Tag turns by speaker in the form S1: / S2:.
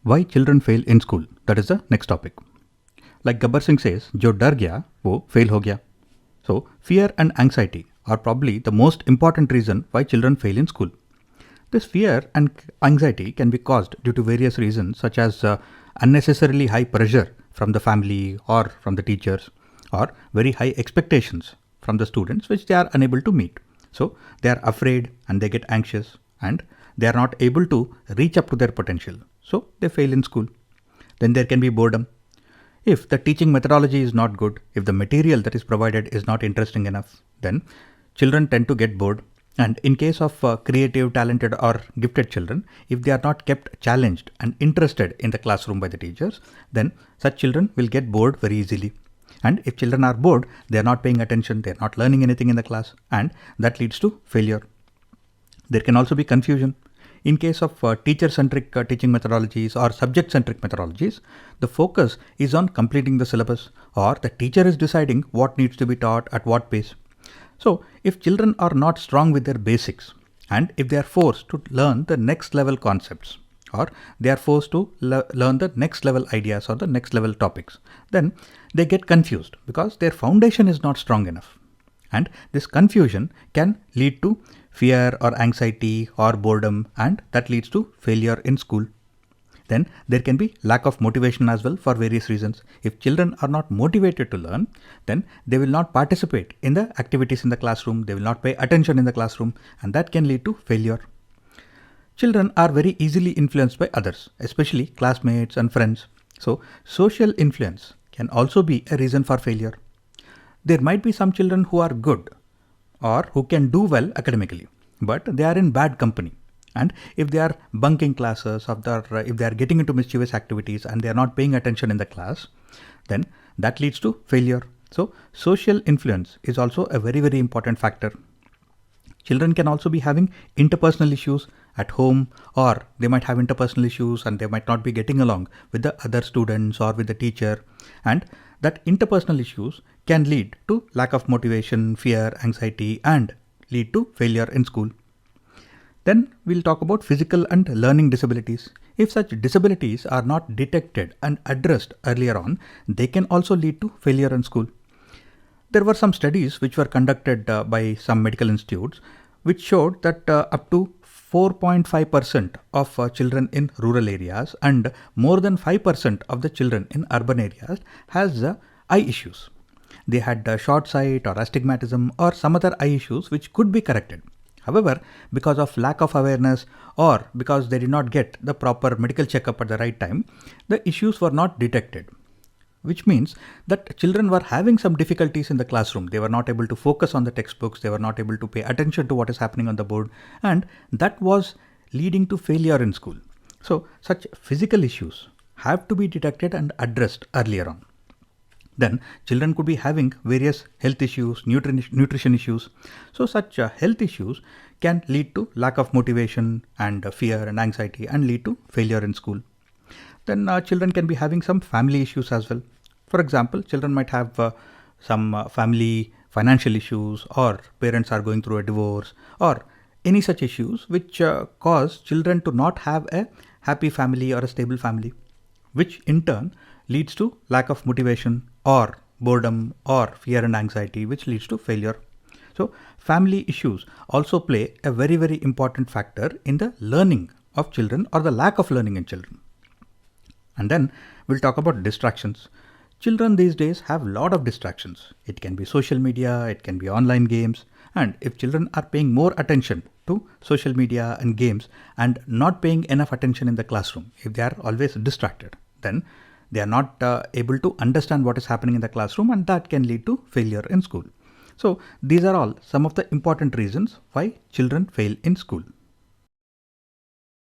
S1: Why children fail in school? That is the next topic. Like Gabbar Singh says, जो डर गया वो fail हो गया. So fear and anxiety are probably the most important reason why children fail in school. This fear and anxiety can be caused due to various reasons such as unnecessarily high pressure from the family or from the teachers, or very high expectations from the students which they are unable to meet. So they are afraid and they get anxious and they are not able to reach up to their potential. So they fail in school. Then there can be boredom. If the teaching methodology is not good, if the material that is provided is not interesting enough, then children tend to get bored. And in case of creative, talented or gifted children, if they are not kept challenged and interested in the classroom by the teachers, then such children will get bored very easily. And if children are bored, they are not paying attention, they are not learning anything in the class, and that leads to failure. There can also be confusion. In case of teacher-centric teaching methodologies or subject-centric methodologies, the focus is on completing the syllabus, or the teacher is deciding what needs to be taught at what pace. So if children are not strong with their basics, and if they are forced to learn the next level concepts, or they are forced to learn the next level ideas or the next level topics, then they get confused because their foundation is not strong enough. And this confusion can lead to fear or anxiety or boredom, and that leads to failure in school. Then there can be lack of motivation as well for various reasons. If children are not motivated to learn, then they will not participate in the activities in the classroom, they will not pay attention in the classroom, and that can lead to failure. Children are very easily influenced by others, especially classmates and friends. So social influence can also be a reason for failure. There might be some children who are good or who can do well academically, but they are in bad company. And if they are bunking classes, or if they are getting into mischievous activities and they are not paying attention in the class, then that leads to failure. So social influence is also a very, very important factor. Children can also be having interpersonal issues at home, or they might have interpersonal issues and they might not be getting along with the other students or with the teacher. And that interpersonal issues can lead to lack of motivation, fear, anxiety, and lead to failure in school. Then we'll talk about physical and learning disabilities. If such disabilities are not detected and addressed earlier on, they can also lead to failure in school. There were some studies which were conducted by some medical institutes which showed that up to 4.5% of children in rural areas and more than 5% of the children in urban areas has eye issues. They had short sight or astigmatism or some other eye issues which could be corrected. However, because of lack of awareness or because they did not get the proper medical checkup at the right time, the issues were not detected, which means that children were having some difficulties in the classroom. They were not able to focus on the textbooks, they were not able to pay attention to what is happening on the board, and that was leading to failure in school. So such physical issues have to be detected and addressed earlier on. Then children could be having various health issues, nutrition issues. So such health issues can lead to lack of motivation and fear and anxiety and lead to failure in school. Then children can be having some family issues as well. For example, children might have some family financial issues, or parents are going through a divorce, or any such issues which cause children to not have a happy family or a stable family, which in turn leads to lack of motivation or boredom or fear and anxiety, which leads to failure. So family issues also play a very, very important factor in the learning of children or the lack of learning in children. And then we'll talk about distractions. Children these days have a lot of distractions. It can be social media, it can be online games. And if children are paying more attention to social media and games and not paying enough attention in the classroom, if they are always distracted, then they are not able to understand what is happening in the classroom, and that can lead to failure in school. So these are all some of the important reasons why children fail in school.